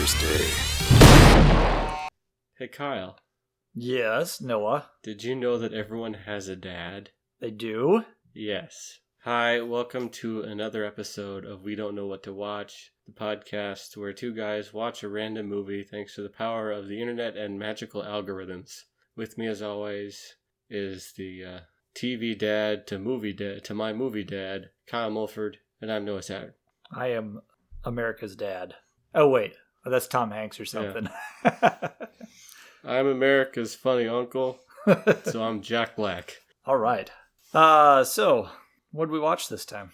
Father's Day. Hey Kyle, Yes, Noah. did you know that everyone has a dad? They do? Yes. Hi, welcome to another episode of We Don't Know What to Watch, the podcast where two guys watch a random movie thanks to the power of the internet and magical algorithms. With me as always is the TV dad to my movie dad, Kyle Mulford, and I'm Noah Satter. I am America's dad. Oh, wait. That's Tom Hanks or something. I'm America's funny uncle, so I'm Jack Black. All right. So, what did we watch this time?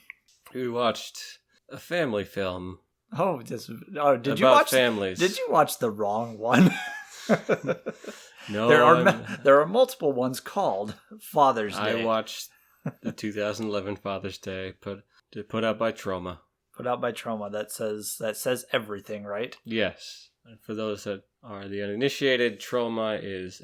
We watched a family film Did about you watch families. Did you watch the wrong one? No, there are multiple ones called Father's Day. I watched the 2011 Father's Day put out by Troma. Put out by Troma. That says everything, right? Yes. And for those that are the uninitiated, Troma is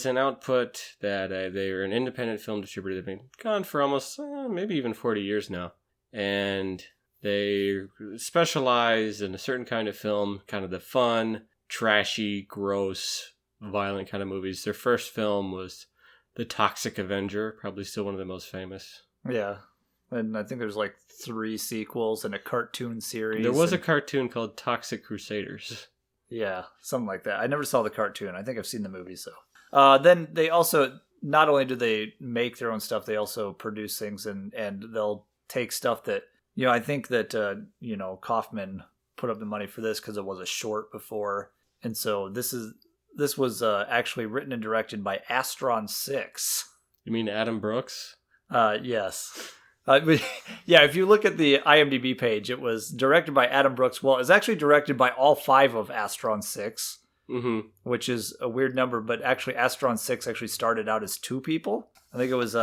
an output that they are an independent film distributor. They've been gone for almost maybe even 40 years now, and they specialize in a certain kind of film, kind of the fun, trashy, gross, violent kind of movies. Their first film was The Toxic Avenger, probably still one of the most famous. Yeah. And I think there's like 3 sequels and a cartoon series. There was a cartoon called Toxic Crusaders. Yeah, something like that. I never saw the cartoon. I think I've seen the movie, so. Then they also, not only do they make their own stuff, they also produce things, and they'll take stuff that, I think that, Kaufman put up the money for this because it was a short before. And so this was actually written and directed by Astron 6. You mean Adam Brooks? Yes. If you look at the IMDb page, it was directed by Adam Brooks. Well, it's actually directed by all 5 of Astron 6, which is a weird number, but actually Astron 6 actually started out as 2 people. I think it was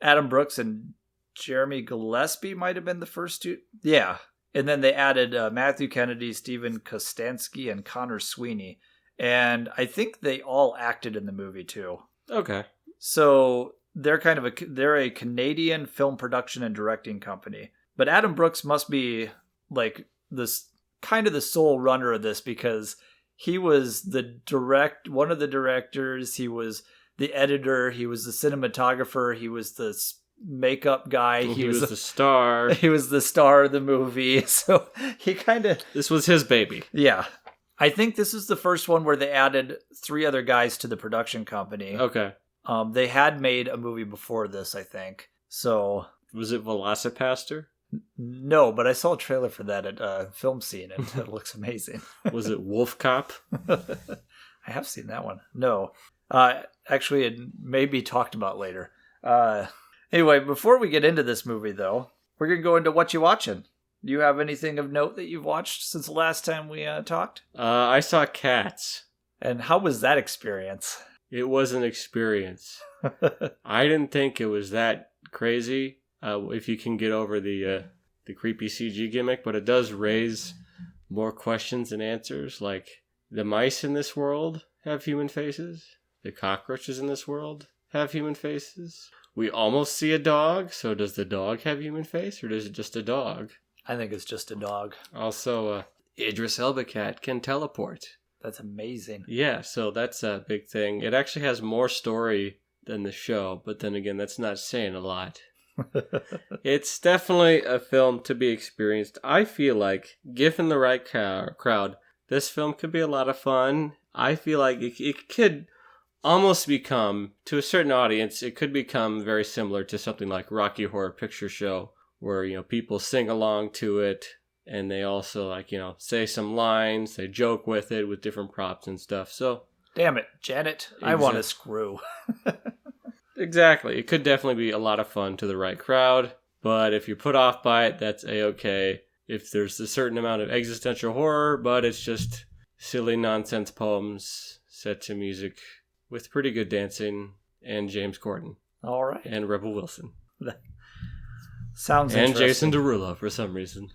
Adam Brooks and Jeremy Gillespie might have been the first 2. Yeah. And then they added Matthew Kennedy, Stephen Kostansky, and Connor Sweeney. And I think they all acted in the movie too. Okay. So they're a Canadian film production and directing company. But Adam Brooks must be like this kind of the sole runner of this, because he was one of the directors, he was the editor, he was the cinematographer, he was the makeup guy, he was the star. He was the star of the movie. So he this was his baby. Yeah. I think this is the first one where they added 3 other guys to the production company. Okay. They had made a movie before this, I think. So Was it Velocipaster? No, but I saw a trailer for that at a film scene, and it looks amazing. Was it Wolf Cop? I have seen that one. No. Actually, it may be talked about later. Anyway, before we get into this movie, though, we're going to go into what you watching. Do you have anything of note that you've watched since the last time we talked? I saw Cats. And how was that experience? It was an experience. I didn't think it was that crazy, if you can get over the creepy CG gimmick, but it does raise more questions than answers. Like, the mice in this world have human faces. The cockroaches in this world have human faces. We almost see a dog, so does the dog have human face, or is it just a dog? I think it's just a dog. Also, Idris Elba cat can teleport. That's amazing. Yeah, so that's a big thing. It actually has more story than the show, but then again, that's not saying a lot. It's definitely a film to be experienced. I feel like, given the right crowd, this film could be a lot of fun. I feel like it could almost become, to a certain audience, it could become very similar to something like Rocky Horror Picture Show, where, people sing along to it, and they also, say some lines, they joke with it with different props and stuff, so... Damn it, Janet, I want a screw. Exactly. It could definitely be a lot of fun to the right crowd, but if you're put off by it, that's A-okay. If there's a certain amount of existential horror, but it's just silly nonsense poems set to music with pretty good dancing, and James Corden. All right. And Rebel Wilson. Sounds and interesting. Jason Derulo for some reason.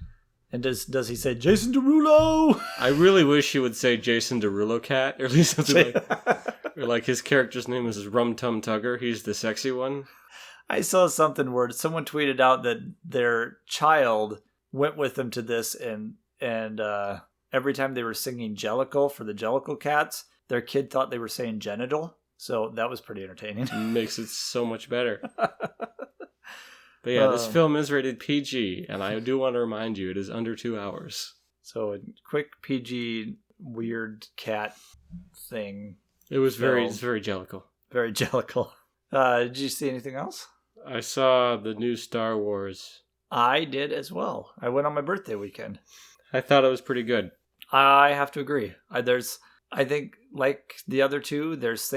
And does he say Jason Derulo? I really wish he would say Jason Derulo Cat, or at least something or like his character's name is Rum Tum Tugger. He's the sexy one. I saw something where someone tweeted out that their child went with them to this and every time they were singing Jellicle for the Jellicle Cats, their kid thought they were saying genital. So that was pretty entertaining. Makes it so much better. But yeah, this film is rated PG, and I do want to remind you, it is under 2 hours. So a quick PG weird cat thing. It was very Jellicle. Very Jellicle. Did you see anything else? I saw the new Star Wars. I did as well. I went on my birthday weekend. I thought it was pretty good. I have to agree. I think, like the other two, there's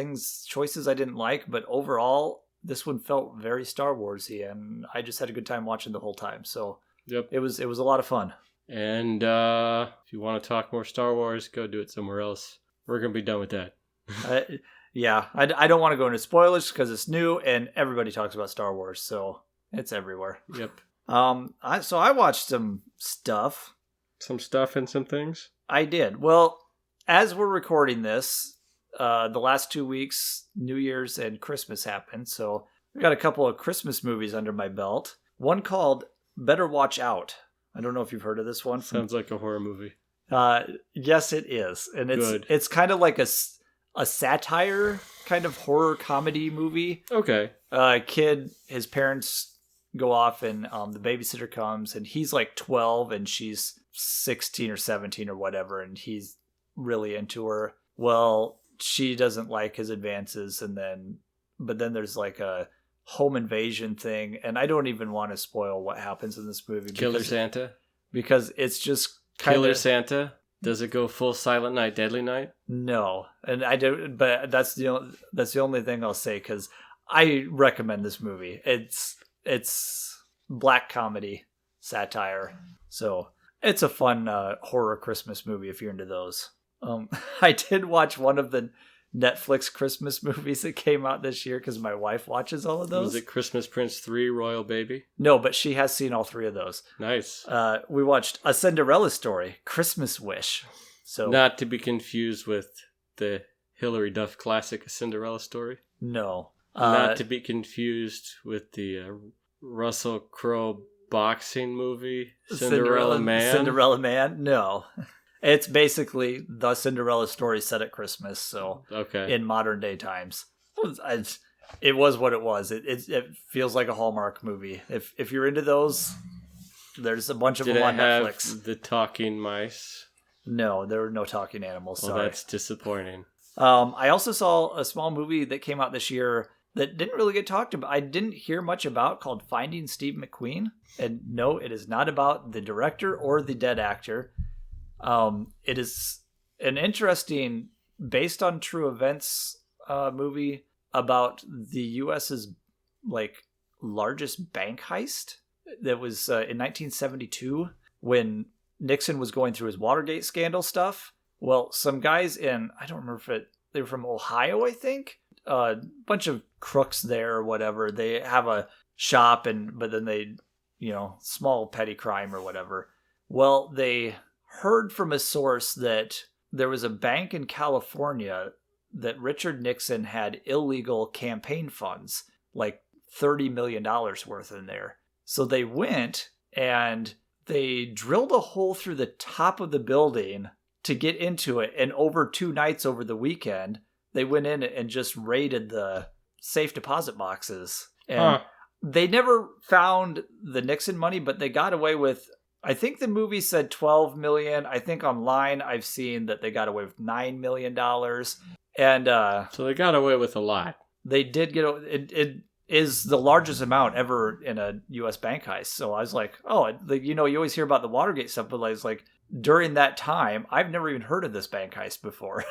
choices I didn't like, but overall, this one felt very Star Warsy, and I just had a good time watching the whole time. So yep, it was a lot of fun. And if you want to talk more Star Wars, go do it somewhere else. We're gonna be done with that. Yeah, I don't want to go into spoilers because it's new, and everybody talks about Star Wars, so it's everywhere. Yep. So I watched some stuff. Some stuff and some things? I did. Well, as we're recording this, the last 2 weeks, New Year's and Christmas happened. So I got a couple of Christmas movies under my belt. One called Better Watch Out. I don't know if you've heard of this one. Sounds like a horror movie. Yes, it is. And it's kind of like a satire kind of horror comedy movie. Okay. Kid, his parents go off and the babysitter comes and he's like 12 and she's 16 or 17 or whatever, and he's really into her. Well, she doesn't like his advances, but then there's like a home invasion thing, and I don't even want to spoil what happens in this movie. Killer Santa? Because it's just kind Killer Santa? Does it go full Silent Night, Deadly Night? No, and I don't. But that's the only thing I'll say, because I recommend this movie. It's black comedy satire, so it's a fun horror Christmas movie if you're into those. I did watch one of the Netflix Christmas movies that came out this year because my wife watches all of those. Was it Christmas Prince 3 Royal Baby? No, but she has seen all three of those. Nice. We watched A Cinderella Story, Christmas Wish. So not to be confused with the Hilary Duff classic A Cinderella Story? No. Not to be confused with the Russell Crowe boxing movie, Cinderella Man? Cinderella Man? No. It's basically the Cinderella story set at Christmas, so okay. In modern day times. It was what it was. It feels like a Hallmark movie. If you're into those, there's a bunch of them on Netflix. Did it have the talking mice? No, there were no talking animals. Well, sorry. That's disappointing. I also saw a small movie that came out this year that didn't really get talked about. I didn't hear much about, called Finding Steve McQueen. And no, it is not about the director or the dead actor. It is an interesting, based on true events movie about the U.S.'s like largest bank heist. That was in 1972 when Nixon was going through his Watergate scandal stuff. Well, some guys I don't remember they were from Ohio, I think. A bunch of crooks there or whatever. They have a shop but then they, small petty crime or whatever. Well, they heard from a source that there was a bank in California that Richard Nixon had illegal campaign funds, like $30 million worth in there. So they went and they drilled a hole through the top of the building to get into it. And over 2 nights over the weekend, they went in and just raided the safe deposit boxes. And they never found the Nixon money, but they got away with, I think the movie said $12 million. I think online I've seen that they got away with $9 million. And so they got away with a lot. They did get it is the largest amount ever in a U.S. bank heist. So I was like, you always hear about the Watergate stuff, but I was like, during that time, I've never even heard of this bank heist before.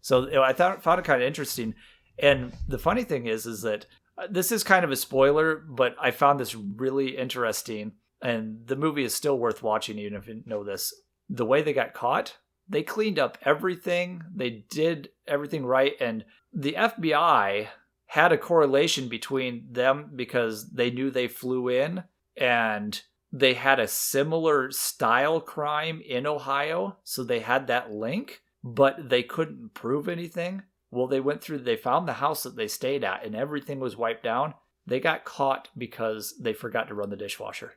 So I found it kind of interesting. And the funny thing is that this is kind of a spoiler, but I found this really interesting. And the movie is still worth watching, even if you know this. The way they got caught, they cleaned up everything. They did everything right. And the FBI had a correlation between them because they knew they flew in and they had a similar style crime in Ohio. So they had that link, but they couldn't prove anything. Well, they found the house that they stayed at and everything was wiped down. They got caught because they forgot to run the dishwasher.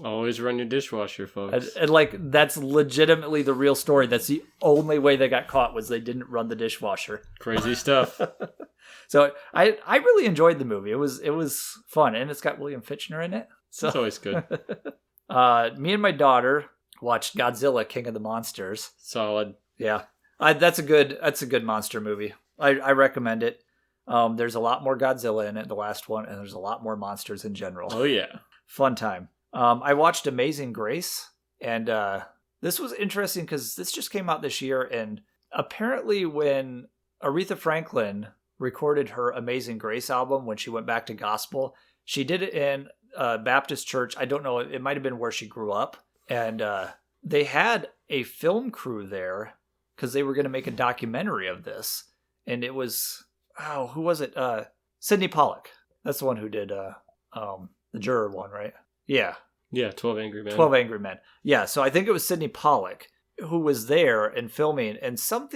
Always run your dishwasher, folks. And like, that's legitimately the real story. That's the only way they got caught, was they didn't run the dishwasher. Crazy stuff. So I really enjoyed the movie. It was fun, and it's got William Fichtner in it. So It's always good. Me and my daughter watched Godzilla, King of the Monsters. Solid. Yeah, that's a good monster movie. I recommend it. There's a lot more Godzilla in it, the last one, and there's a lot more monsters in general. Oh yeah. Fun time. I watched Amazing Grace, and this was interesting because this just came out this year, and apparently when Aretha Franklin recorded her Amazing Grace album, when she went back to gospel, she did it in a Baptist church. I don't know, it might have been where she grew up, and they had a film crew there because they were going to make a documentary of this, and it was, who was it? Sidney Pollack. That's the one who did the Juror one, right? Yeah. Yeah, 12 Angry Men. 12 Angry Men. Yeah, so I think it was Sidney Pollack who was there and filming, and some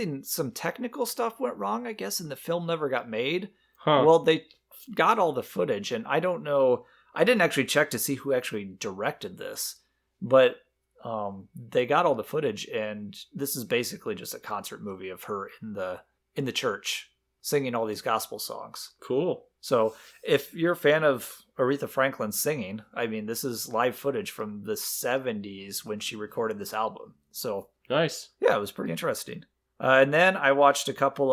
technical stuff went wrong, I guess, and the film never got made. Huh. Well, they got all the footage, and I don't know, I didn't actually check to see who actually directed this, but they got all the footage, and this is basically just a concert movie of her in the church singing all these gospel songs. Cool. So if you're a fan of Aretha Franklin singing, I mean, this is live footage from the 70s when she recorded this album. So Nice. yeah, it was pretty interesting. And then I watched a couple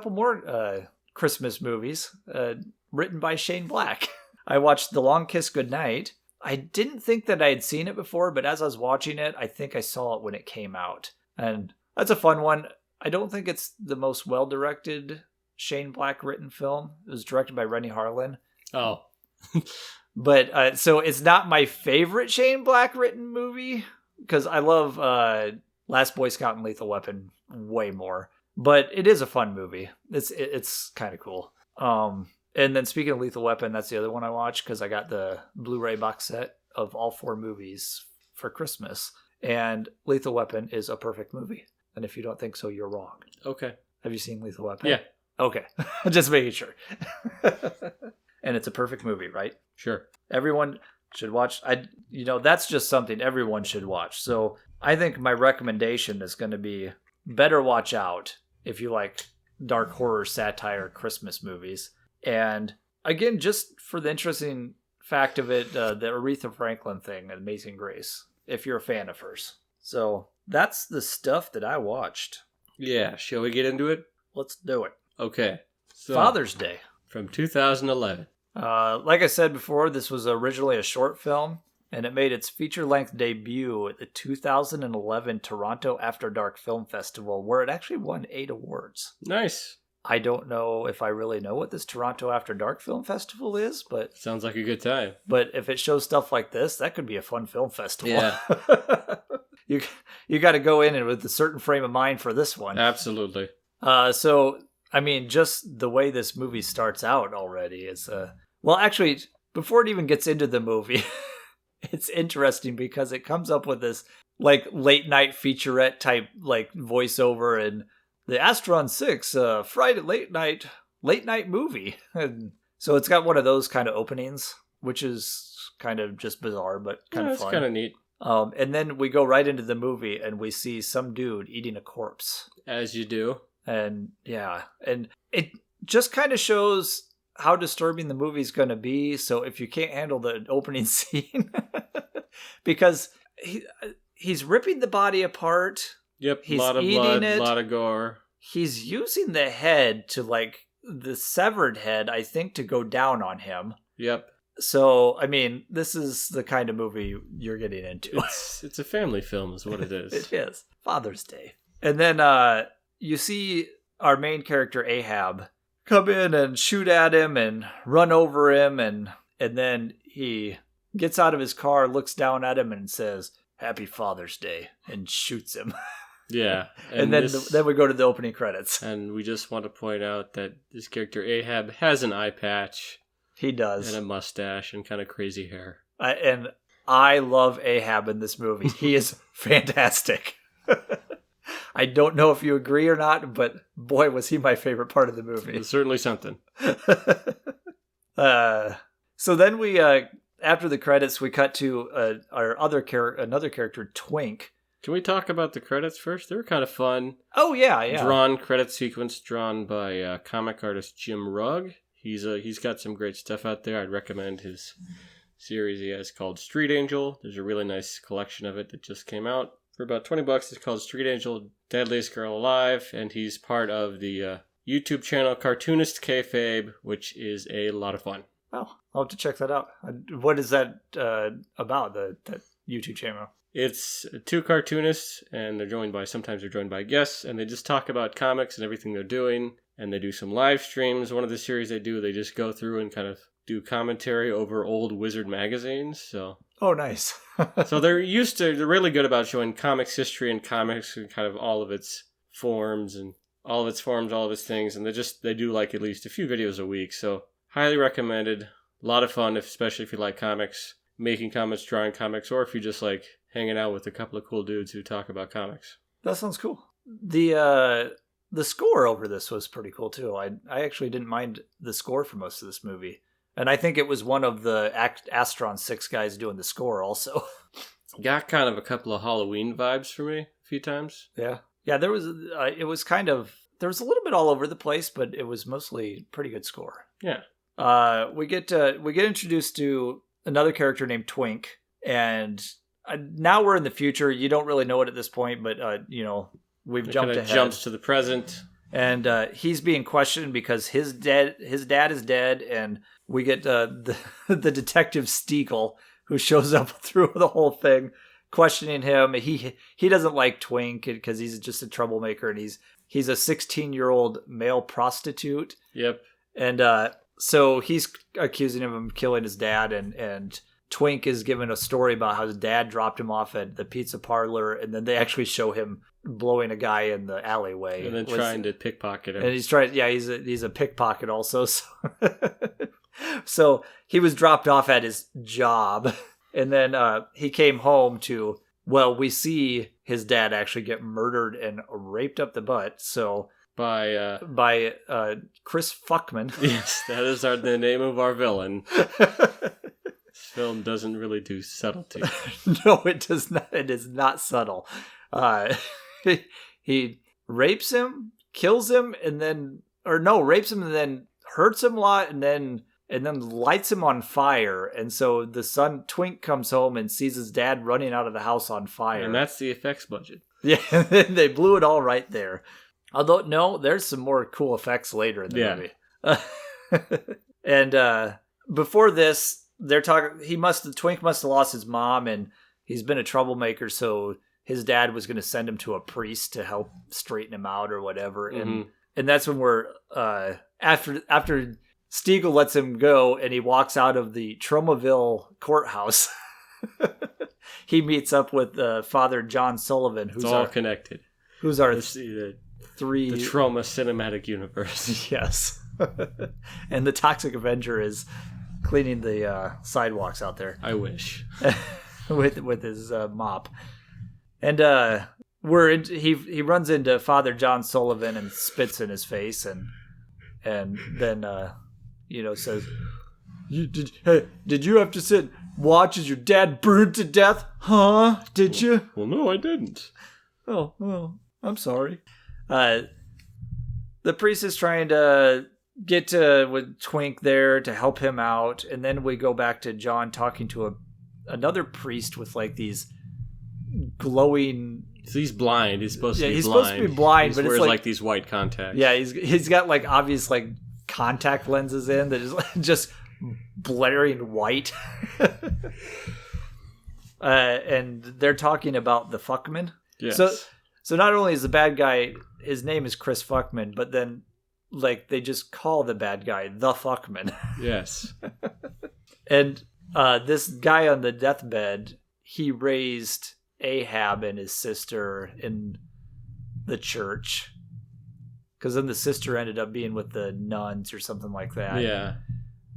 more Christmas movies written by Shane Black. I watched The Long Kiss Goodnight. I didn't think that I had seen it before, but as I was watching it, I think I saw it when it came out. And that's a fun one. I don't think it's the most well-directed Shane Black written film. It was directed by Rennie Harlan. Oh. But so it's not my favorite Shane Black written movie, because I love Last Boy Scout and Lethal Weapon way more. But it is a fun movie. It's kind of cool. And then speaking of Lethal Weapon, that's the other one I watched, because I got the Blu-ray box set of all 4 movies for Christmas. And Lethal Weapon is a perfect movie. And if you don't think so, you're wrong. Okay. Have you seen Lethal Weapon? Yeah. Okay. Just making sure. And it's a perfect movie, right? Sure. Everyone should watch. That's just something everyone should watch. So I think my recommendation is going to be better watch out if you like dark horror, satire, Christmas movies. And again, just for the interesting fact of it, the Aretha Franklin thing, Amazing Grace, if you're a fan of hers. So that's the stuff that I watched. Yeah. Shall we get into it? Let's do it. Okay. So, Father's Day. From 2011. Like I said before, this was originally a short film, and it made its feature-length debut at the 2011 Toronto After Dark Film Festival, where it actually won 8 awards. Nice. I don't know if I really know what this Toronto After Dark Film Festival is, but Sounds like a good time. But if it shows stuff like this, that could be a fun film festival. Yeah. You got to go in and with a certain frame of mind for this one. Absolutely. So I mean, just the way this movie starts out already is well, actually, before it even gets into the movie, it's interesting because it comes up with this like late night featurette type like voiceover, and the Astron 6 Friday late night movie. And so it's got one of those kind of openings, which is kind of just bizarre, but kind of fun. It's kind of neat. And then we go right into the movie and we see some dude eating a corpse. As you do. And yeah, and it just kind of shows how disturbing the movie's going to be. So if you can't handle the opening scene, because he's ripping the body apart. Yep, he's a lot of eating blood, it. a lot of gore. He's using the head to like the severed head, I think, to go down on him. Yep. So, I mean, this is the kind of movie you're getting into. It's a family film is what it is. It is. Father's Day. And then you see our main character, Ahab, come in and shoot at him and run over him. And then he gets out of his car, looks down at him and says, "Happy Father's Day," and shoots him. Yeah. And then we go to the opening credits. And we just want to point out that this character, Ahab, has an eye patch. He does. And a mustache and kind of crazy hair. And I love Ahab in this movie. He is fantastic. I don't know if you agree or not, but boy, was he my favorite part of the movie. It's certainly something. So then we after the credits, we cut to our another character, Twink. Can we talk about the credits first? They were kind of fun. Oh yeah. Drawn credit sequence drawn by comic artist Jim Rugg. He's got some great stuff out there. I'd recommend his series he has called Street Angel. There's a really nice collection of it that just came out for about $20. It's called Street Angel, Deadliest Girl Alive, and he's part of the YouTube channel Cartoonist Kayfabe, which is a lot of fun. Oh, I'll have to check that out. What is that about, that YouTube channel? It's two cartoonists, and sometimes they're joined by guests, and they just talk about comics and everything they're doing, and they do some live streams. One of the series they do, they just go through and kind of do commentary over old Wizard magazines. So, oh, nice. So they're really good about showing comics history and comics and kind of all of its forms, all of its things, and they do like at least a few videos a week. So highly recommended. A lot of fun, especially if you like comics, making comics, drawing comics, or if you just like hanging out with a couple of cool dudes who talk about comics. That sounds cool. The score over this was pretty cool too. I actually didn't mind the score for most of this movie. And I think it was one of the Astron 6 guys doing the score also. Got kind of a couple of Halloween vibes for me a few times. Yeah. Yeah, there was a little bit all over the place, but it was mostly pretty good score. Yeah. We get introduced to another character named Twink, and now we're in the future. You don't really know it at this point, but we've jumped ahead. Jumps to the present, and he's being questioned because his dad is dead, and we get the detective Stiegel, who shows up through the whole thing, questioning him. He doesn't like Twink because he's just a troublemaker, and he's a 16-year-old male prostitute. Yep. And so he's accusing him of killing his dad, and Twink is given a story about how his dad dropped him off at the pizza parlor, and then they actually show him blowing a guy in the alleyway. And then trying to pickpocket him. And he's a pickpocket also. So he was dropped off at his job, and then he came home we see his dad actually get murdered and raped up the butt. So by Chris Fuckman. Yes, that is the name of our villain. This film doesn't really do subtlety. No, it does not. It is not subtle. He rapes him, kills him, rapes him and then hurts him a lot, and then lights him on fire. And so the son Twink comes home and sees his dad running out of the house on fire. And that's the effects budget. Yeah, they blew it all right there. Although, no, there's some more cool effects later in the movie. And before this, they're talking. Twink must have lost his mom, and he's been a troublemaker. So his dad was going to send him to a priest to help straighten him out or whatever. Mm-hmm. And that's when we're after Stiegel lets him go, and he walks out of the Tromaville courthouse. He meets up with Father John Sullivan, who's all connected. Who's our the Troma cinematic universe. Yes. And the Toxic Avenger is cleaning the sidewalks out there. I wish. with his mop. And he runs into Father John Sullivan and spits in his face, and then says, did you have to watch as your dad burned to death? Huh? Did you? Well, no, I didn't. Oh, I'm sorry. The priest is trying to get with Twink there to help him out, and then we go back to John talking to another priest with like these glowing. So he's blind. He's supposed to be blind. He's supposed to be blind, but wears it's like these white contacts. Yeah, he's got like obvious like contact lenses in that is just blaring white. And they're talking about the Fuckman. Yes. So not only is the bad guy, his name is Chris Fuckman, but then like they just call the bad guy the Fuckman. Yes. And this guy on the deathbed, he raised Ahab and his sister in the church, because then the sister ended up being with the nuns or something like that. Yeah.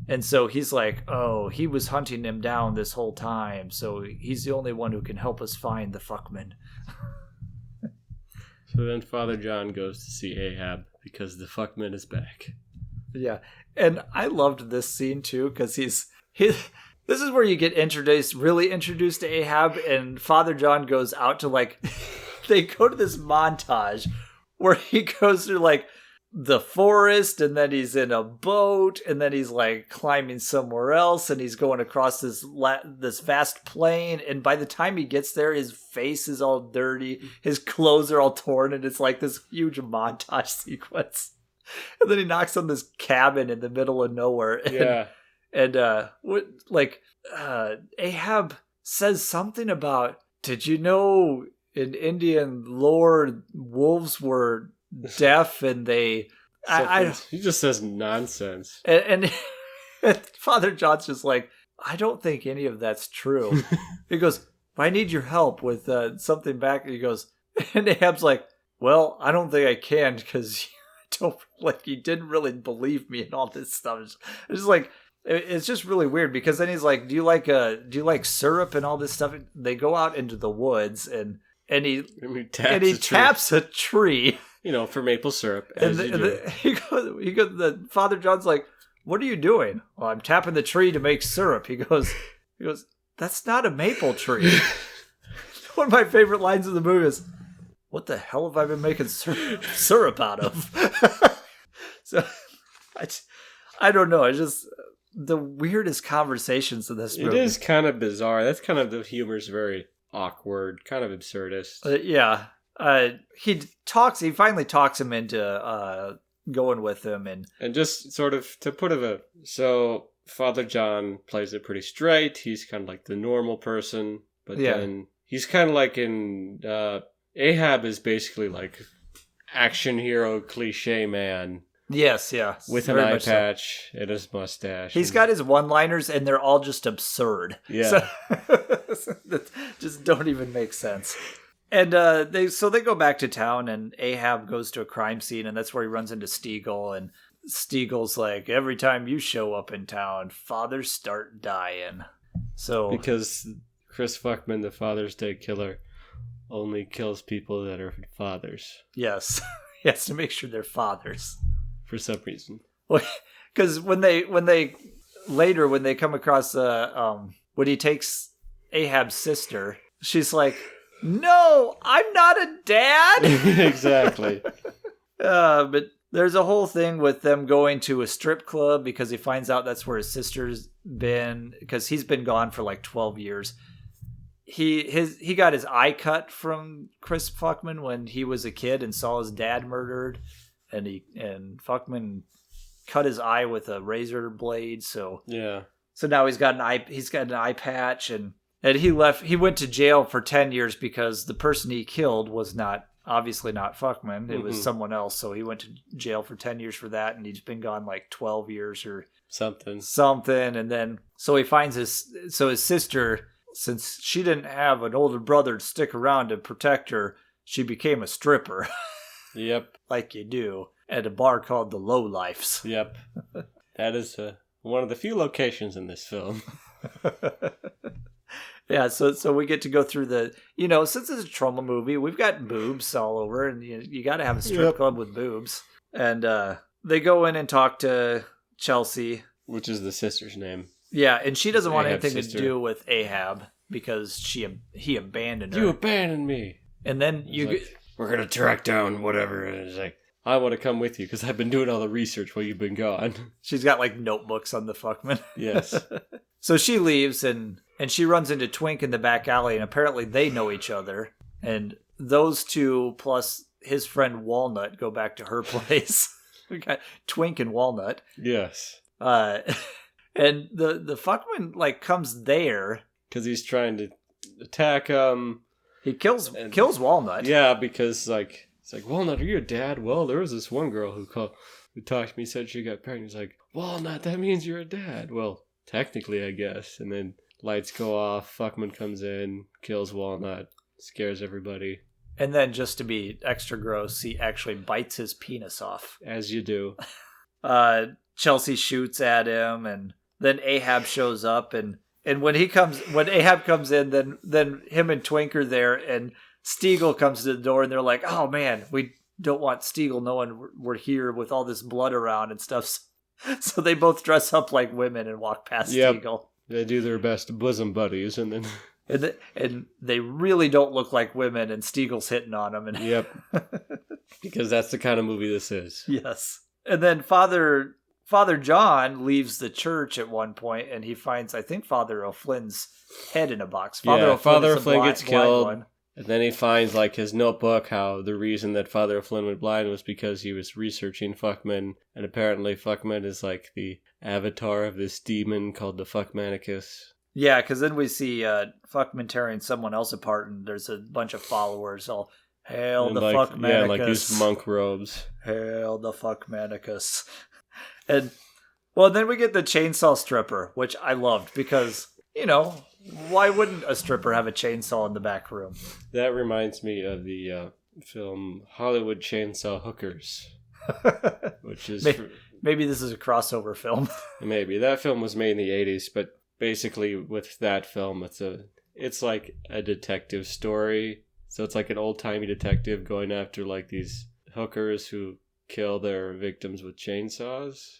And so he's like, oh, he was hunting him down this whole time, so he's the only one who can help us find the Fuckman. So then Father John goes to see Ahab because the Fuckman is back. Yeah. And I loved this scene too, because This is where you get really introduced to Ahab, and Father John goes out to like, they go to this montage where he goes through like the forest, and then he's in a boat, and then he's like climbing somewhere else, and he's going across this vast plain, and by the time he gets there, his face is all dirty, his clothes are all torn, and it's like this huge montage sequence. And then he knocks on this cabin in the middle of nowhere. And Ahab says something about, did you know in Indian lore wolves were deaf and they... He just says nonsense. And Father John's just like, I don't think any of that's true. He goes, I need your help with something back. He goes, and Ahab's like, well, I don't think I can because you didn't really believe me and all this stuff. It's just like, it's just really weird because then he's like, do you like syrup and all this stuff? They go out into the woods and he taps a tree. For maple syrup. He goes, the Father John's like, what are you doing? Well, I'm tapping the tree to make syrup. He goes, that's not a maple tree. One of my favorite lines of the movie is, what the hell have I been making syrup out of? So, I don't know. It's just the weirdest conversations in this movie. It is kind of bizarre. That's kind of, the humor's very awkward, kind of absurdist. Yeah. He finally talks him into going with him. And just sort of, to put so Father John plays it pretty straight. He's kind of like the normal person. But then he's kind of like in... Ahab is basically like action hero cliche man. Yes, yeah. With an eye patch and his mustache. He's got his one-liners and they're all just absurd. Yeah. That just don't even make sense. And they go back to town and Ahab goes to a crime scene and that's where he runs into Stiegel, and Stiegel's like, every time you show up in town, fathers start dying. So because Chris Fuckman, the Father's Day killer, only kills people that are fathers. Yes. He has to make sure they're fathers. For some reason. Because when they come across, when he takes Ahab's sister, she's like, no, I'm not a dad. Exactly. But there's a whole thing with them going to a strip club because he finds out that's where his sister's been, because he's been gone for like 12 years. He got his eye cut from Chris Fuckman when he was a kid and saw his dad murdered, and Fuckman cut his eye with a razor blade. So now he's got an eye patch, and he went to jail for 10 years because the person he killed was obviously not Fuckman. It was someone else. So he went to jail for 10 years for that, and he's been gone like 12 years or something. And then so he finds his sister. Since she didn't have an older brother to stick around to protect her, she became a stripper. Yep. Like you do. At a bar called the Low Lifes. Yep. That is one of the few locations in this film. Yeah, so we get to go through since it's a Troma movie, we've got boobs all over, and you got to have a strip club with boobs. And they go in and talk to Chelsea. Which is the sister's name. Yeah, and she doesn't want anything to do with Ahab because he abandoned her. You abandoned me. And then we're going to track down whatever. And it's like, I want to come with you because I've been doing all the research while you've been gone. She's got like notebooks on the Fuckman. Yes. So she leaves and she runs into Twink in the back alley, and apparently they know each other. And those two plus his friend Walnut go back to her place. We got Twink and Walnut. Yes. And the Fuckman comes there because he's trying to attack. He kills Walnut. Yeah, because it's like, Walnut, are you a dad? Well, there was this one girl who talked to me, said she got pregnant. He's like, Walnut, that means you're a dad. Well, technically, I guess. And then lights go off. Fuckman comes in, kills Walnut, scares everybody. And then, just to be extra gross, he actually bites his penis off. As you do. Chelsea shoots at him, and then Ahab shows up, and when Ahab comes in, then him and Twink are there, and Stiegel comes to the door, and they're like, oh man, we don't want Stiegel knowing we're here with all this blood around and stuff. So they both dress up like women and walk past Stiegel. They do their best bosom buddies, and then... And they really don't look like women, and Stiegel's hitting on them. And Yep. Because that's the kind of movie this is. Yes. And then Father John leaves the church at one point, and he finds, I think, Father O'Flynn's head in a box. Father O'Flynn gets killed. And then he finds, like, his notebook, how the reason that Father O'Flynn went blind was because he was researching Fuckman. And apparently Fuckman is, like, the avatar of this demon called the Fuckmanicus. Yeah, because then we see Fuckman tearing someone else apart, and there's a bunch of followers all, hail the Fuckmanicus. Yeah, like these monk robes. Hail the Fuckmanicus. And, well, then we get the chainsaw stripper, which I loved because, you know, why wouldn't a stripper have a chainsaw in the back room? That reminds me of the film Hollywood Chainsaw Hookers, which is... Maybe this is a crossover film. Maybe. That film was made in the 80s, but basically with that film, it's like a detective story. So it's like an old-timey detective going after like these hookers who kill their victims with chainsaws.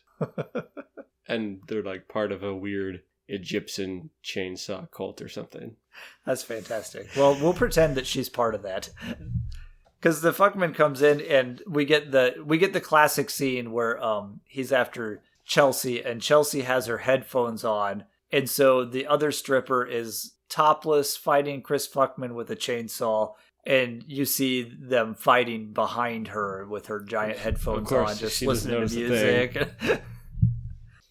And they're like part of a weird Egyptian chainsaw cult or something. That's fantastic. Well, we'll pretend that she's part of that. Because the Fuckman comes in and we get the classic scene where he's after Chelsea, and Chelsea has her headphones on, and so the other stripper is topless fighting Chris Fuckman with a chainsaw, and you see them fighting behind her with her giant headphones on, just listening to music.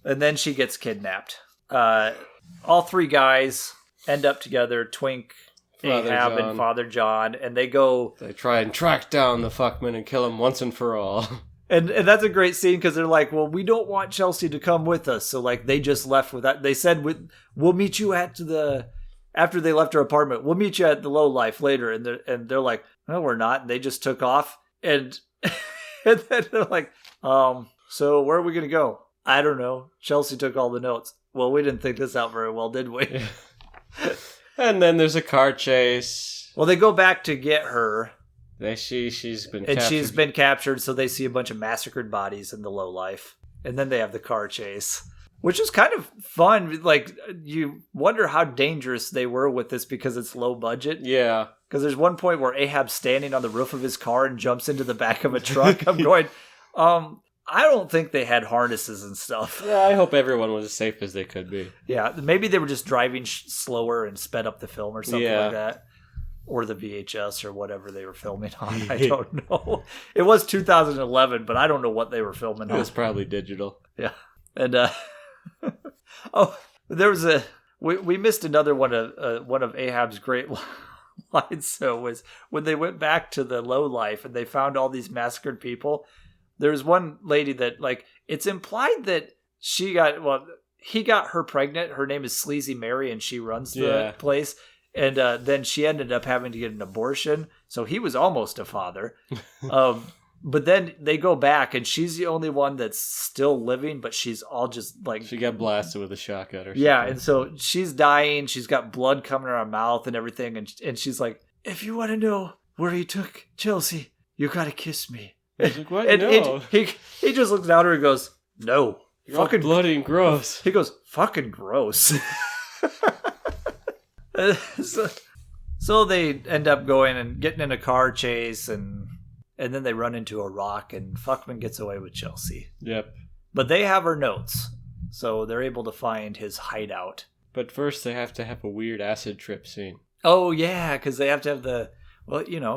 And then she gets kidnapped. All three guys end up together, Twink, Ahab, and Father John, and they try and track down the Fuckman and kill him once and for all. And that's a great scene because they're like, well, we don't want Chelsea to come with us. So like they just left with that. They said, we'll meet you after they left her apartment, we'll meet you at the Low Life later. And they're like, no, we're not. And they just took off. And, and then they're like, so where are we going to go? I don't know. Chelsea took all the notes. Well, we didn't think this out very well, did we? And then there's a car chase. Well, they go back to get her. She's been captured. And she's been captured, so they see a bunch of massacred bodies in the Low Life. And then they have the car chase, which is kind of fun. Like, you wonder how dangerous they were with this because it's low budget. Yeah. Because there's one point where Ahab's standing on the roof of his car and jumps into the back of a truck. I'm going, I don't think they had harnesses and stuff. Yeah, I hope everyone was as safe as they could be. Yeah, maybe they were just driving slower and sped up the film or something like that. Or the VHS or whatever they were filming on. I don't know. It was 2011, but I don't know what they were filming on. It was probably digital. Yeah. And, there was we missed another one of Ahab's great lines. So was when they went back to the Low Life and they found all these massacred people. There's one lady that, like, it's implied that he got her pregnant. Her name is Sleazy Mary, and she runs the place. And then she ended up having to get an abortion. So he was almost a father. But then they go back, and she's the only one that's still living, but she's all just like... She got blasted with a shotgun or something. Yeah, and so she's dying. She's got blood coming out of her mouth and everything. And she's like, if you want to know where he took Chelsea, you got to kiss me. Like, what? And no. He just looks at her and goes, no. You're fucking bloody and gross. He goes, fucking gross. So they end up going and getting in a car chase, and then they run into a rock, and Fuckman gets away with Chelsea. Yep. But they have her notes, so they're able to find his hideout. But first they have to have a weird acid trip scene. Oh, yeah, because they have to have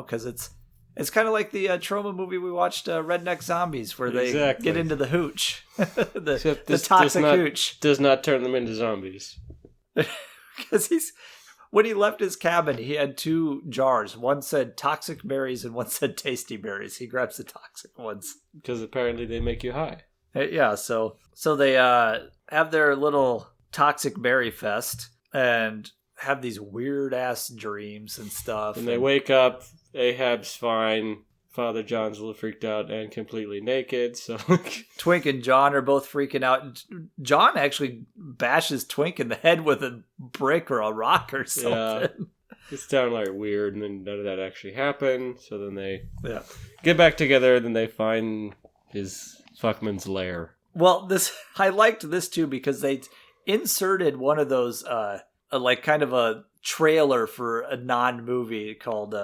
because it's kind of like the Troma movie we watched, Redneck Zombies, where they get into the hooch. the toxic hooch. Does not turn them into zombies. Because when he left his cabin, he had two jars. One said toxic berries and one said tasty berries. He grabs the toxic ones. Because apparently they make you high. Yeah, so they have their little toxic berry fest and have these weird-ass dreams and stuff. And they wake up, Ahab's fine, Father John's a little freaked out and completely naked, so... Twink and John are both freaking out. John actually bashes Twink in the head with a brick or a rock or something. Yeah, it's downright weird, and then none of that actually happened, so then they get back together, and then they find his Fuckman's lair. Well, I liked this too, because inserted one of those, like kind of a trailer for a non-movie called,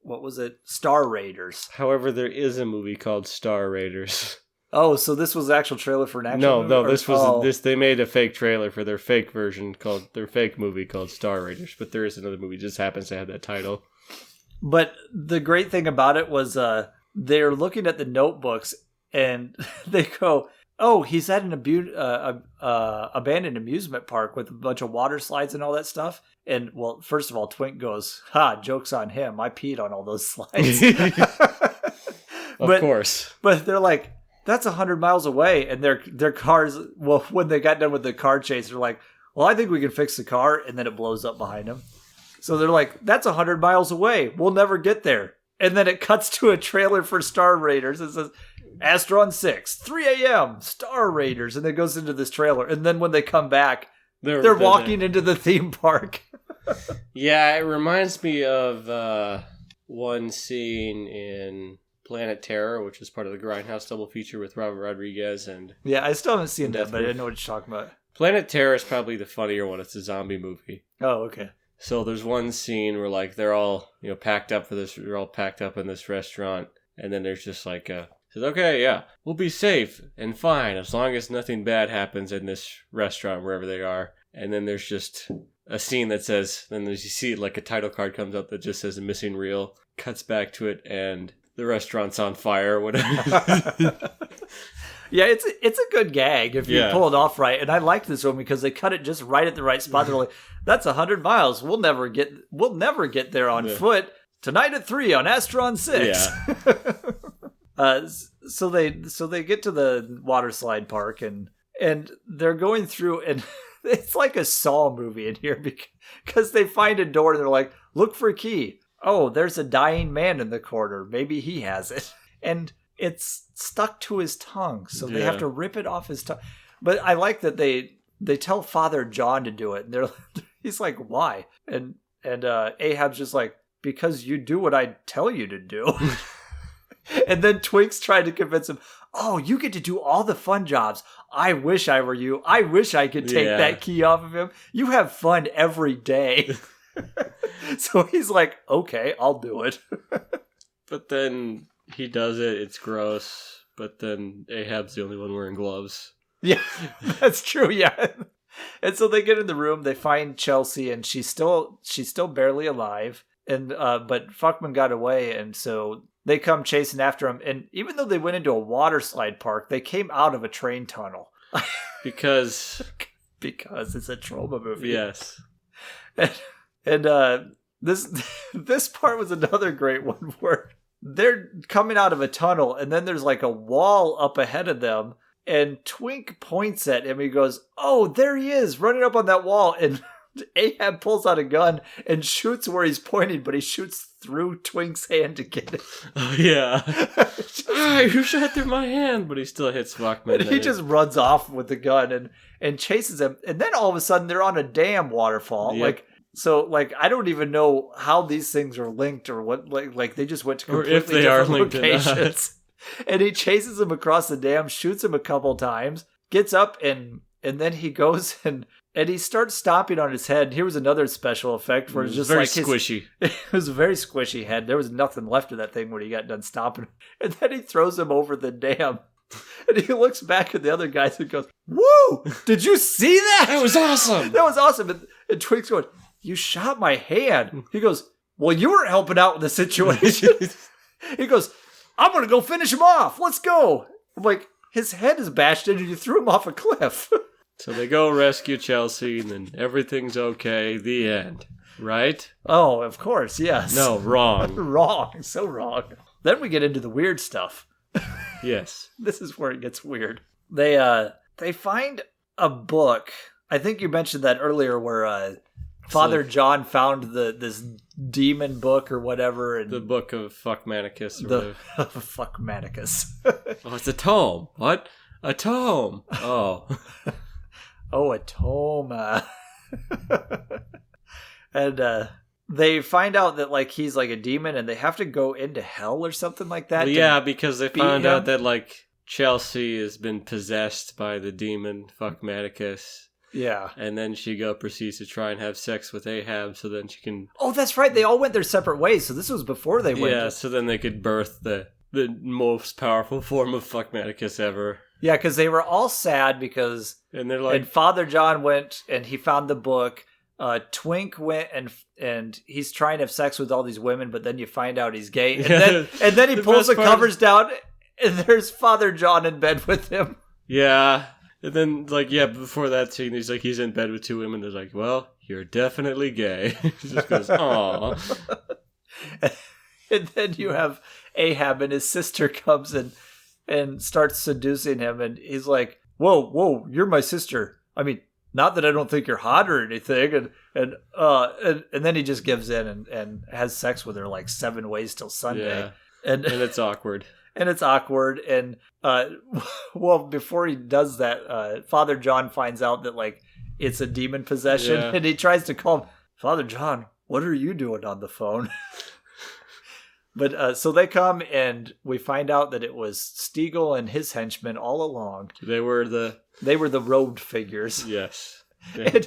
what was it? Star Raiders. However, there is a movie called Star Raiders. Oh, so this was the actual trailer for an actual movie? No, this was this. They made a fake trailer for their fake version their fake movie called Star Raiders. But there is another movie, just happens to have that title. But the great thing about it was they're looking at the notebooks and they go, "Oh, he's at an abandoned amusement park with a bunch of water slides and all that stuff." And well, first of all, Twink goes, "Ha, joke's on him. I peed on all those slides." Of course. But they're like, that's 100 miles away, and their cars. Well, when they got done with the car chase, they're like, "Well, I think we can fix the car," and then it blows up behind them. So they're like, "That's 100 miles away. We'll never get there." And then it cuts to a trailer for Star Raiders. It says, "Astron 6, 3 a.m. Star Raiders," and it goes into this trailer. And then when they come back, they're walking into the theme park. Yeah, it reminds me of one scene in Planet Terror, which is part of the Grindhouse double feature with Robert Rodriguez and... Yeah, I still haven't seen that, but I know what you're talking about. Planet Terror is probably the funnier one. It's a zombie movie. Oh, okay. So there's one scene where like they're all packed up for this. They're all packed up in this restaurant, and then there's just like says, "Okay, yeah, we'll be safe and fine as long as nothing bad happens in this restaurant wherever they are." And then there's just a scene that says, then you see like a title card comes up that just says "a missing reel." Cuts back to it and the restaurant's on fire or whatever. Yeah, it's a good gag if you pull it off right. And I like this one because they cut it just right at the right spot. They're like, "That's 100 miles. We'll never get there on foot. Tonight at 3 on Astron 6." Yeah. So they get to the water slide park and they're going through, and it's like a Saw movie in here because they find a door and they're like, "Look for a key. Oh, there's a dying man in the corner. Maybe he has it." And it's stuck to his tongue, so they have to rip it off his tongue. But I like that they tell Father John to do it, and he's like, "Why?" And Ahab's just like, "Because you do what I tell you to do." And then Twink's trying to convince him, "Oh, you get to do all the fun jobs. I wish I were you. I wish I could take that key off of him. You have fun every day." So he's like, "Okay, I'll do it." But then he does it. It's gross. But then Ahab's the only one wearing gloves. Yeah, that's true. Yeah. And so they get in the room. They find Chelsea, and she's still barely alive. And but Fuckman got away, and so they come chasing after him. And even though they went into a water slide park, they came out of a train tunnel because it's a Troma movie. Yes. And this part was another great one where they're coming out of a tunnel, and then there's like a wall up ahead of them, and Twink points at him. He goes, "Oh, there he is, running up on that wall." And Ahab pulls out a gun and shoots where he's pointing, but he shoots through Twink's hand to get it. Oh, yeah. You shot through my hand, but he still hits Fuckman. And he just runs off with the gun and chases him. And then all of a sudden, they're on a damn waterfall. Yep. So I don't even know how these things are linked or what. Like they just went to completely different locations. And he chases him across the dam, shoots him a couple times, gets up, and then he goes and he starts stomping on his head. Here was another special effect where it's just very like squishy. It was a very squishy head. There was nothing left of that thing when he got done stomping him. And then he throws him over the dam. And he looks back at the other guys and goes, "Woo! Did you see that? That was awesome. That was awesome." And Twink's going, "You shot my hand." He goes, "Well, you weren't helping out with the situation." He goes, "I'm going to go finish him off. Let's go." I'm like, his head is bashed in and you threw him off a cliff. So they go rescue Chelsea and then everything's okay. The end. Right? Oh, of course, yes. No, wrong. Wrong. So wrong. Then we get into the weird stuff. Yes. This is where it gets weird. They find a book. I think you mentioned that earlier where Father John found this demon book or whatever. And the book of Fuckmanicus. Fuckmanicus. Oh, it's a tome. What? A tome. Oh. Oh, a tome. And they find out that he's like a demon and they have to go into hell or something like that. Well, yeah, because they found out that Chelsea has been possessed by the demon Fuckmanicus. Yeah. And then she proceeds to try and have sex with Ahab so then she can... Oh, that's right. They all went their separate ways. So this was before they went. Yeah, so then they could birth the most powerful form of Fuckmaticus ever. Yeah, because they were all sad because... And they're like... And Father John went and he found the book. Twink went and he's trying to have sex with all these women, but then you find out he's gay. And then he pulls the covers down and there's Father John in bed with him. Yeah. And then, before that scene, he's in bed with two women. They're like, well, you're definitely gay. He just goes, aw. And then you have Ahab and his sister comes and starts seducing him. And he's like, whoa, you're my sister. I mean, not that I don't think you're hot or anything. And then he just gives in and has sex with her like 7 ways till Sunday. Yeah. And it's awkward. And it's awkward. And, before he does that, Father John finds out that, like, it's a demon possession. Yeah. And he tries to call him, Father John, what are you doing on the phone? But, so they come and we find out that it was Stiegel and his henchmen all along. They were the robed figures. Yes. Yeah.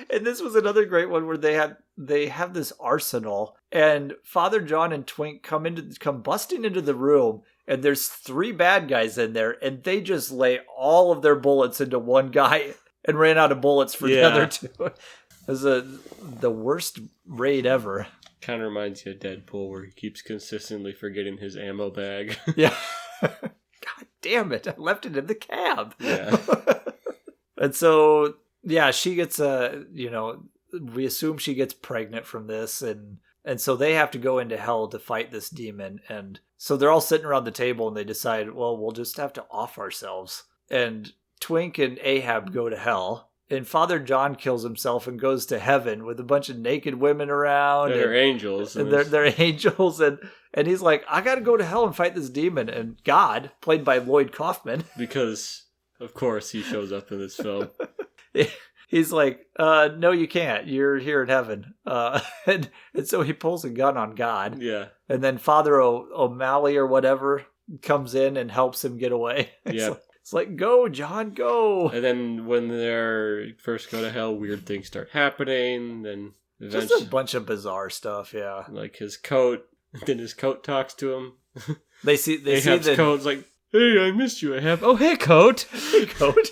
And this was another great one where they have this arsenal and Father John and Twink come busting into the room. And there's 3 bad guys in there, and they just lay all of their bullets into one guy and ran out of bullets for the other 2. It was the worst raid ever. Kind of reminds you of Deadpool, where he keeps consistently forgetting his ammo bag. Yeah. God damn it. I left it in the cab. Yeah. And so, yeah, she gets, we assume she gets pregnant from this, and so they have to go into hell to fight this demon, and so they're all sitting around the table and they decide, well, we'll just have to off ourselves. And Twink and Ahab go to hell. And Father John kills himself and goes to heaven with a bunch of naked women around. They're angels. And they're angels. And he's like, I got to go to hell and fight this demon. And God, played by Lloyd Kaufman. Because, of course, he shows up in this film. He's like, no, you can't. You're here in heaven. And so he pulls a gun on God. Yeah. And then Father O'Malley or whatever comes in and helps him get away. Yeah. It's like, go, John, go. And then when they first go to hell, weird things start happening. Then eventually... Just a bunch of bizarre stuff, yeah. Like his coat. Then his coat talks to him. They see the coat's like, hey, I missed you, Ahab. Oh, hey, coat. Hey, coat.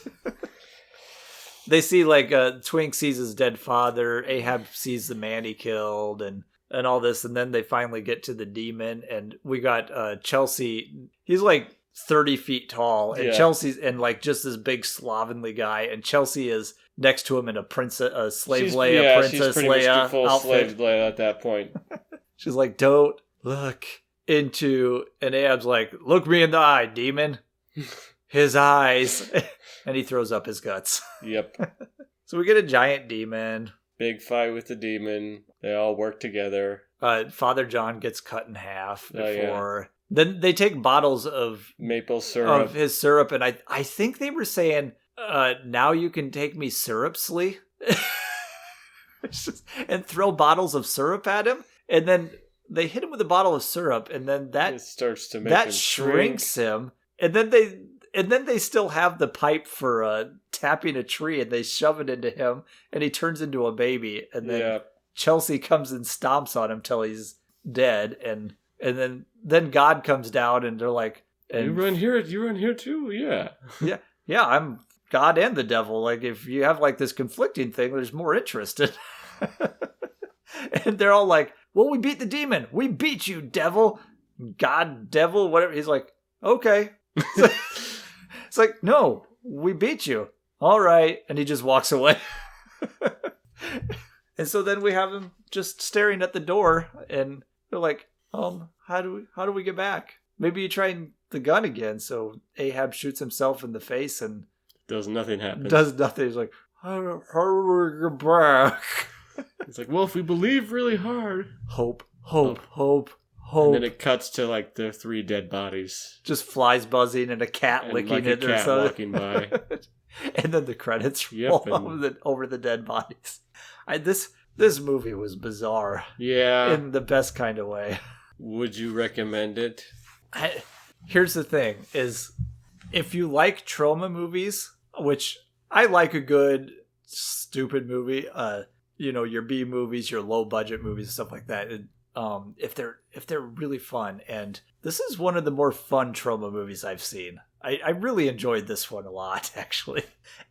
They see, like, Twink sees his dead father, Ahab sees the man he killed, and all this, and then they finally get to the demon, and we got Chelsea. He's, like, 30 feet tall, and Chelsea's, and, like, just this big slovenly guy, and Chelsea is next to him in a slave Leia, Princess she's pretty Leia much full outfit. Slave Leia at that point. She's like, don't look into, and Ahab's like, look me in the eye, demon. His eyes. And he throws up his guts. Yep. So we get a giant demon. Big fight with the demon. They all work together. Father John gets cut in half before. Yeah. Then they take bottles of maple syrup. Of his syrup. And I think they were saying, now you can take me syrupsly. And throw bottles of syrup at him. And then they hit him with a bottle of syrup. And then that starts to make that shrinks him. And then they still have the pipe for tapping a tree, and they shove it into him, and he turns into a baby. And then Chelsea comes and stomps on him till he's dead, and then God comes down, and they're like, "You run here too, yeah, yeah. I'm God and the devil. Like, if you have like this conflicting thing, there's more interest in." And they're all like, "Well, we beat the demon. We beat you, devil, God, devil, whatever." He's like, "Okay." It's like, no, we beat you. All right. And he just walks away. And so then we have him just staring at the door, and they're like, how do we get back? Maybe you try the gun again. So Ahab shoots himself in the face and nothing happens. Does nothing. He's like, how do we get back? It's like, well, if we believe really hard. Hope. And then it cuts to like the 3 dead bodies. Just flies buzzing and a cat licking it. A cat walking by. And then the credits roll over the dead bodies. This movie was bizarre. Yeah. In the best kind of way. Would you recommend it? Here's the thing, is if you like Troma movies, which I like a good stupid movie. Your B movies, your low budget movies, and stuff like that. If they're really fun, and this is one of the more fun Troma movies I've seen. I really enjoyed this one a lot, actually,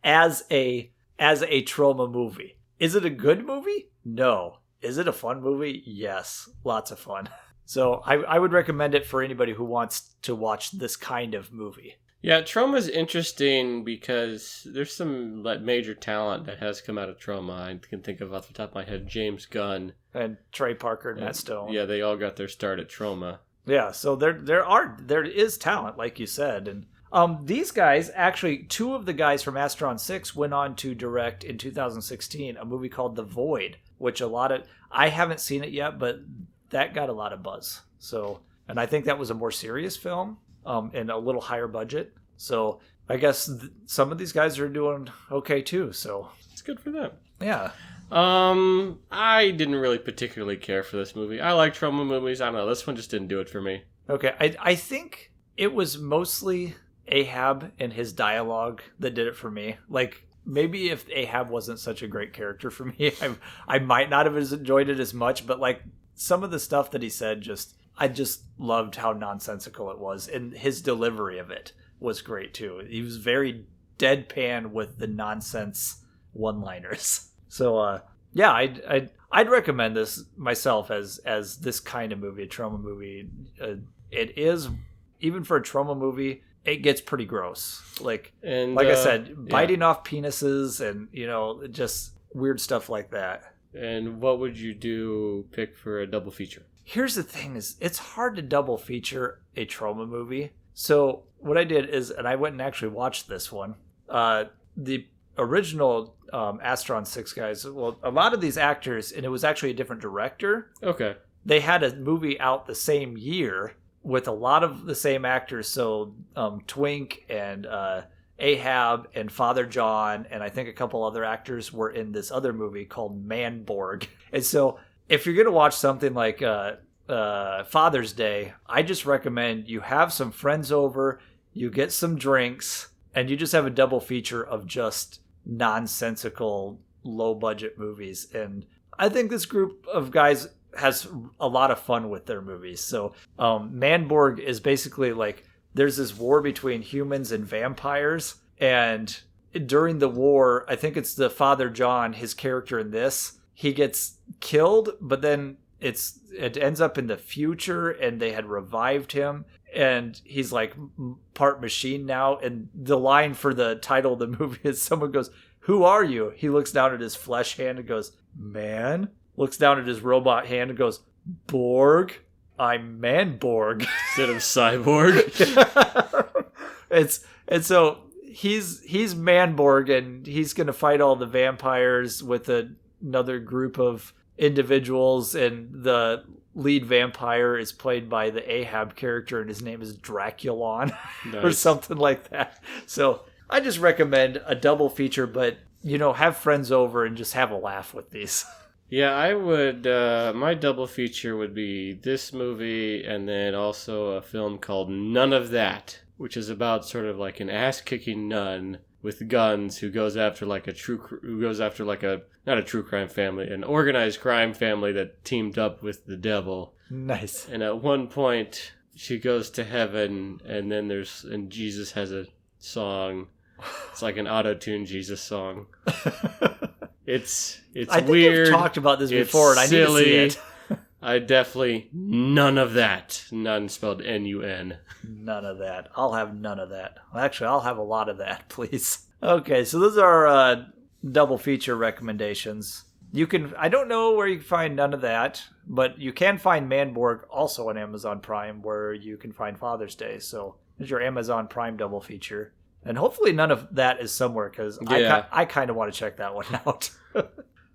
as a Troma movie. Is it a good movie? No. Is it a fun movie? Yes, lots of fun. So I would recommend it for anybody who wants to watch this kind of movie. Yeah, Troma's interesting because there's some major talent that has come out of Troma. I can think of off the top of my head James Gunn and Trey Parker and Matt Stone. Yeah, they all got their start at Troma. Yeah, so there is talent, like you said, and these guys, actually, two of the guys from Astron 6 went on to direct in 2016 a movie called The Void, which I haven't seen it yet, but that got a lot of buzz. So, and I think that was a more serious film. And a little higher budget. So I guess some of these guys are doing okay too. So it's good for them. Yeah. I didn't really particularly care for this movie. I like Troma movies. I don't know. This one just didn't do it for me. Okay. I think it was mostly Ahab and his dialogue that did it for me. Like, maybe if Ahab wasn't such a great character for me, I might not have enjoyed it as much. But like some of the stuff that he said, I just loved how nonsensical it was, and his delivery of it was great too. He was very deadpan with the nonsense one-liners. So yeah, I'd recommend this myself as this kind of movie, a Troma movie. It is, even for a Troma movie, it gets pretty gross. Like I said, biting off penises and just weird stuff like that. And what would you pick for a double feature? Here's the thing is, it's hard to double feature a Troma movie. So what I did is, and I went and actually watched this one. The original Astron 6 guys, well, a lot of these actors, and it was actually a different director. Okay. They had a movie out the same year with a lot of the same actors. So Twink and Ahab and Father John, and I think a couple other actors were in this other movie called Manborg. And so if you're going to watch something like Father's Day, I just recommend you have some friends over, you get some drinks, and you just have a double feature of just nonsensical, low-budget movies. And I think this group of guys has a lot of fun with their movies. So Manborg is basically like, there's this war between humans and vampires, and during the war, I think it's the Father John, his character in this, he gets killed, but then it ends up in the future, and they had revived him, and he's like part machine now. And the line for the title of the movie is, someone goes, "Who are you?" He looks down at his flesh hand and goes, "Man." Looks down at his robot hand and goes, "Borg. I'm Manborg." Instead of cyborg. And so he's Manborg, and he's gonna fight all the vampires with another group of individuals, and the lead vampire is played by the Ahab character, and his name is Draculon. Nice. Or something like that. So I just recommend a double feature, but have friends over and just have a laugh with these. Yeah, I would. My double feature would be this movie, and then also a film called None of That, which is about sort of like an ass-kicking nun with guns who goes after like not a true crime family, an organized crime family that teamed up with the devil. Nice. And at one point, she goes to heaven, and then Jesus has a song. It's like an auto-tune Jesus song. It's I think weird. I've talked about this before, and I need to see it. I definitely none of that. None spelled N-U-N. None of that. I'll have none of that. Actually, I'll have a lot of that, please. Okay, so those are our double feature recommendations. I don't know where you can find None of That, but you can find Manborg also on Amazon Prime, where you can find Father's Day. So there's your Amazon Prime double feature. And hopefully None of That is somewhere, because I kind of want to check that one out.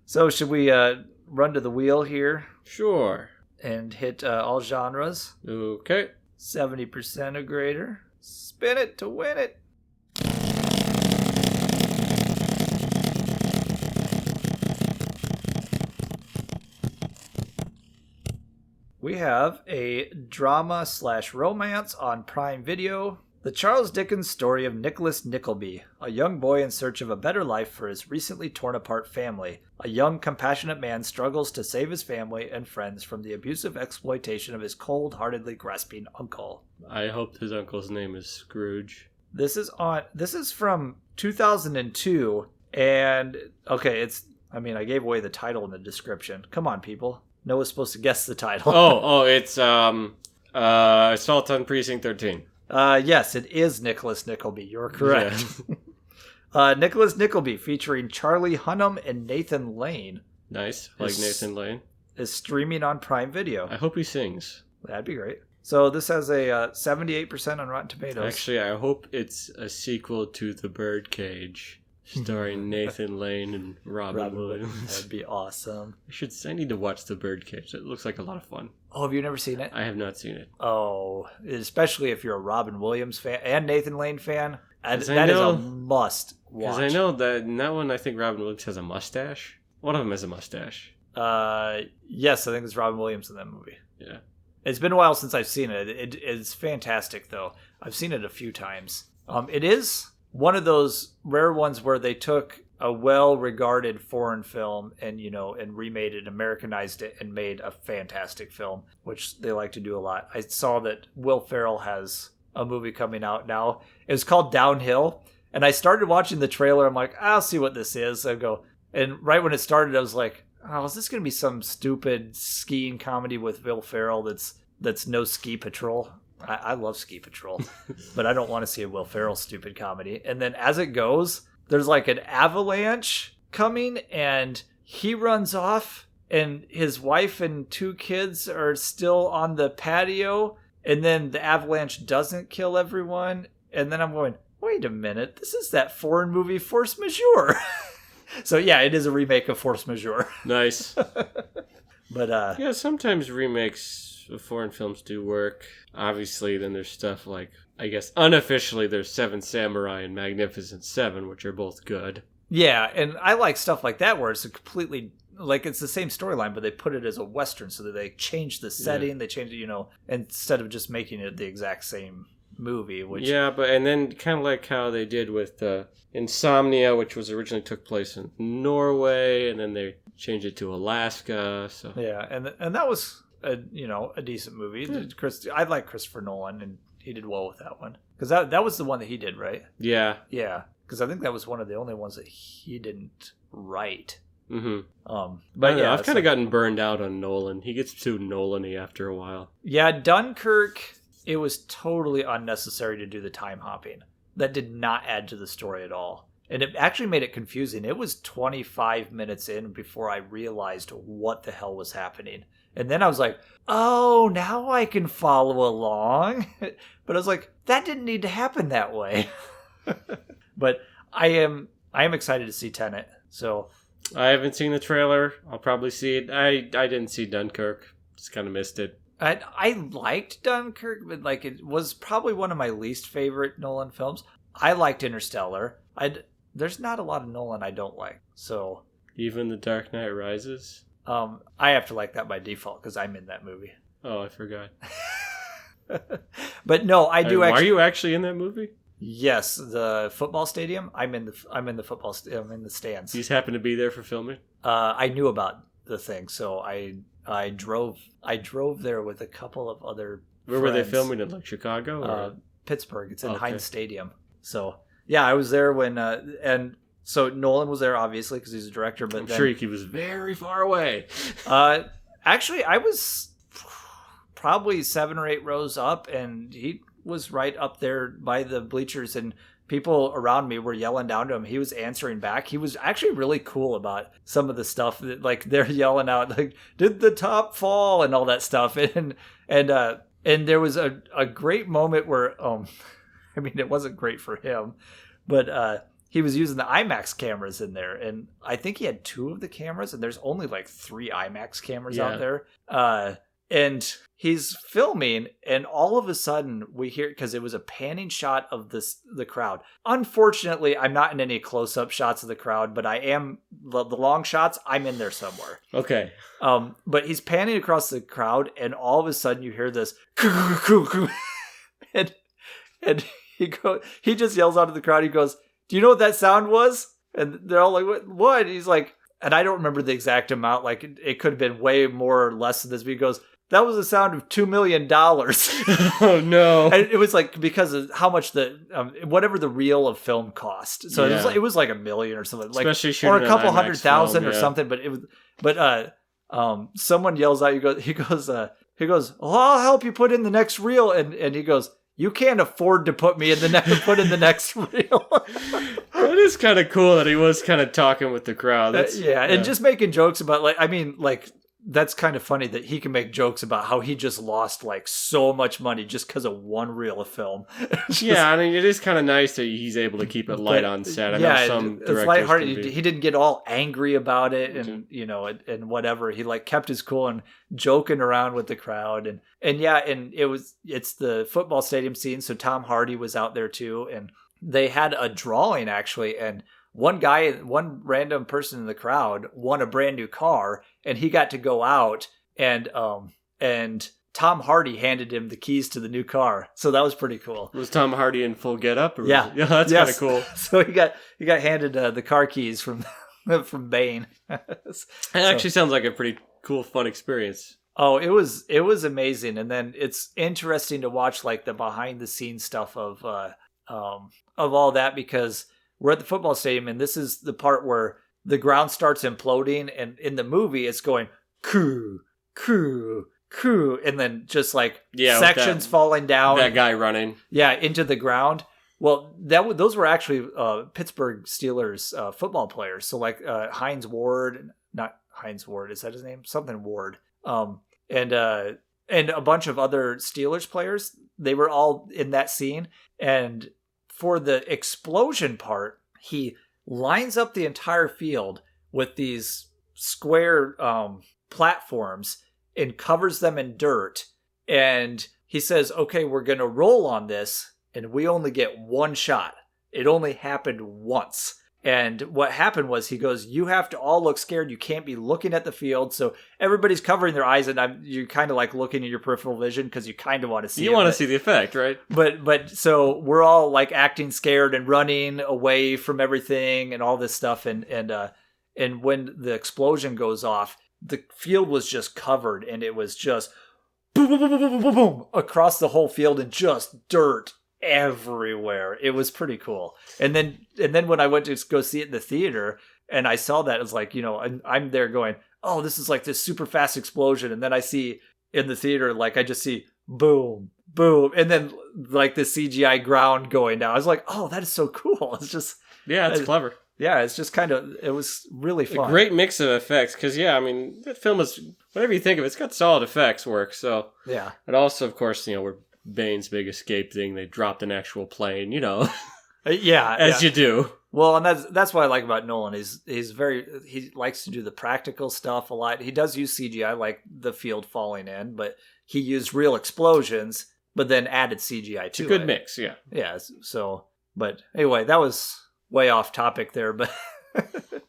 So should we run to the wheel here? Sure. And hit all genres. Okay. 70% or greater. Spin it to win it. We have a drama/romance on Prime Video. The Charles Dickens story of Nicholas Nickleby, a young boy in search of a better life for his recently torn apart family. A young, compassionate man struggles to save his family and friends from the abusive exploitation of his cold-heartedly grasping uncle. I hope his uncle's name is Scrooge. This is from 2002, and okay, I gave away the title in the description. Come on, people. Noah's supposed to guess the title. It's Assault on Precinct 13. Yes, it is Nicholas Nickleby. You're correct. Yeah. Nicholas Nickleby, featuring Charlie Hunnam and Nathan Lane. Nice, like Nathan Lane. Is streaming on Prime Video. I hope he sings. That'd be great. So this has a 78% on Rotten Tomatoes. Actually, I hope it's a sequel to The Birdcage, starring Nathan Lane and Robin Williams. That'd be awesome. I need to watch The Birdcage. It looks like a lot of fun. Oh, have you never seen it? I have not seen it. Oh, especially if you're a Robin Williams fan and Nathan Lane fan. That is a must watch. Because I know that in that one, I think Robin Williams has a mustache. One of them has a mustache. Yes, I think it's Robin Williams in that movie. Yeah. It's been a while since I've seen it. It's fantastic, though. I've seen it a few times. It is one of those rare ones where they took a well-regarded foreign film and remade it, Americanized it, and made a fantastic film, which they like to do a lot. I saw that Will Ferrell has a movie coming out now. It was called Downhill, and I started watching the trailer. I'm like, I'll see what this is. And right when it started, I was like, oh, is this going to be some stupid skiing comedy with Will Ferrell that's no Ski Patrol? I love Ski Patrol, but I don't want to see a Will Ferrell stupid comedy. And then as it goes, there's like an avalanche coming, and he runs off, and his wife and 2 kids are still on the patio, and then the avalanche doesn't kill everyone. And then I'm going, wait a minute, this is that foreign movie Force Majeure. So yeah, it is a remake of Force Majeure. Nice. But yeah, sometimes remakes of foreign films do work. Obviously, then there's stuff like, I guess unofficially, there's Seven Samurai and Magnificent Seven, which are both good. Yeah, and I like stuff like that where it's a completely, like, it's the same storyline, but they put it as a Western, so that they change the setting, they change it, instead of just making it the exact same movie. And then kind of like how they did with Insomnia, which was originally took place in Norway, and then they changed it to Alaska. So yeah, and that was a decent movie. I like Christopher Nolan, and he did well with that one, because that was the one that he did, right? Yeah, because I think that was one of the only ones that he didn't write. Mm-hmm. But yeah, I've kind of gotten burned out on Nolan. He gets too Nolan-y after a while. Yeah, Dunkirk, it was totally unnecessary to do the time hopping. That did not add to the story at all. And it actually made it confusing. It was 25 minutes in before I realized what the hell was happening. And then I was like, oh, now I can follow along. But I was like, that didn't need to happen that way. But I am excited to see Tenet. So I haven't seen the trailer. I'll probably see it. I didn't see Dunkirk. Just kind of missed it. I liked Dunkirk, but it was probably one of my least favorite Nolan films. I liked Interstellar. There's not a lot of Nolan I don't like. So even The Dark Knight Rises? I have to like that by default because I'm in that movie. Oh, I forgot. But no, I do. Are you actually in that movie? Yes, the football stadium. I'm in the football. I'm in the stands. You just happen to be there for filming? I knew about the thing, so I drove there with a couple of other Where friends. were they filming it? Like Chicago? Or? Pittsburgh. It's in Heinz Stadium. So yeah, I was there when and so Nolan was there obviously because he's a director. But I'm sure he was very far away. Actually, I was probably 7 or 8 rows up, and he was right up there by the bleachers, and people around me were yelling down to him. He was answering back. He was actually really cool about some of the stuff that, like, they're yelling out, like, did the top fall and all that stuff. And there was a great moment where, I mean, it wasn't great for him, but he was using the IMAX cameras in there. And I think he had 2 of the cameras, and there's only like 3 IMAX cameras out there. And he's filming, and all of a sudden we hear, because it was a panning shot of the crowd. Unfortunately, I'm not in any close-up shots of the crowd, but I am the long shots. I'm in there somewhere. Okay. But he's panning across the crowd, and all of a sudden you hear this, and he just yells out to the crowd. He goes, "Do you know what that sound was?" And they're all like, "What?" And he's like, and I don't remember the exact amount. Like it could have been way more or less than this. But he goes, "That was the sound of $2 million." Oh no! And it was like because of how much whatever the reel of film cost. So it was like $1 million or something, like especially or a couple IMAX 100,000 film, or something. But someone yells out. He goes, "Well, I'll help you put in the next reel," and he goes, "You can't afford to put me in the next reel." It is kind of cool that he was kind of talking with the crowd. And just making jokes about that's kind of funny that he can make jokes about how he just lost like so much money just because of one reel of film. I mean, it is kind of nice that he's able to keep it light on set. I know some directors it's lighthearted. He didn't get all angry about it, and and whatever. He like kept his cool and joking around with the crowd, and it's the football stadium scene. So Tom Hardy was out there too, and they had a drawing actually, and one random person in the crowd won a brand new car, and he got to go out, and Tom Hardy handed him the keys to the new car. So that was pretty cool. Was Tom Hardy in full getup? Yeah, that's kind of cool. So he got handed the car keys from Bane. It actually sounds like a pretty cool, fun experience. Oh, it was amazing, and then it's interesting to watch like the behind the scenes stuff of all that, because we're at the football stadium, and this is the part where the ground starts imploding, and in the movie it's going coo, coo, coo, and then just like sections falling down. That guy running. Yeah, into the ground. Well, those were actually Pittsburgh Steelers football players. So like Hines Ward, not Hines Ward, is that his name? Something Ward. And a bunch of other Steelers players. They were all in that scene, and for the explosion part, he lines up the entire field with these square platforms and covers them in dirt. And he says, "Okay, we're going to roll on this, and we only get one shot. It only happened once." And what happened was, he goes, "You have to all look scared. You can't be looking at the field." So everybody's covering their eyes, and you're kind of like looking at your peripheral vision because you kind of want to see. You want to see the effect, right? But so we're all like acting scared and running away from everything and all this stuff. And when the explosion goes off, the field was just covered, and it was just boom, boom, boom, boom, boom, boom, boom across the whole field, and just dirt everywhere. It was pretty cool. And then when I went to go see it in the theater and I saw that, it was like, I'm there going, "Oh, this is like this super fast explosion." And then I see in the theater, like I just see boom, boom, and then like the CGI ground going down. I was like, "Oh, that is so cool." It's just it's clever. Yeah, it's just it was really fun. A great mix of effects, because I mean, that film is, whatever you think of it, it's got solid effects work. So yeah, and also of course we're Bane's big escape thing. They dropped an actual plane, as you do. Well, and that's what I like about Nolan. He likes to do the practical stuff a lot. He does use CGI, like the field falling in, but he used real explosions, but then added CGI to it. It's a good mix, yeah. Yeah. So, but anyway, that was way off topic there, but.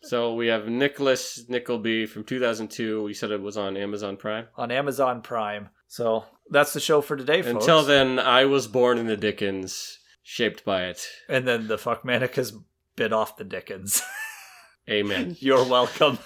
So we have Nicholas Nickleby from 2002. We said it was on Amazon Prime. On Amazon Prime. So that's the show for today, folks. Until then, I was born in the Dickens, shaped by it. And then the Fuckmanicas bit off the Dickens. Amen. You're welcome.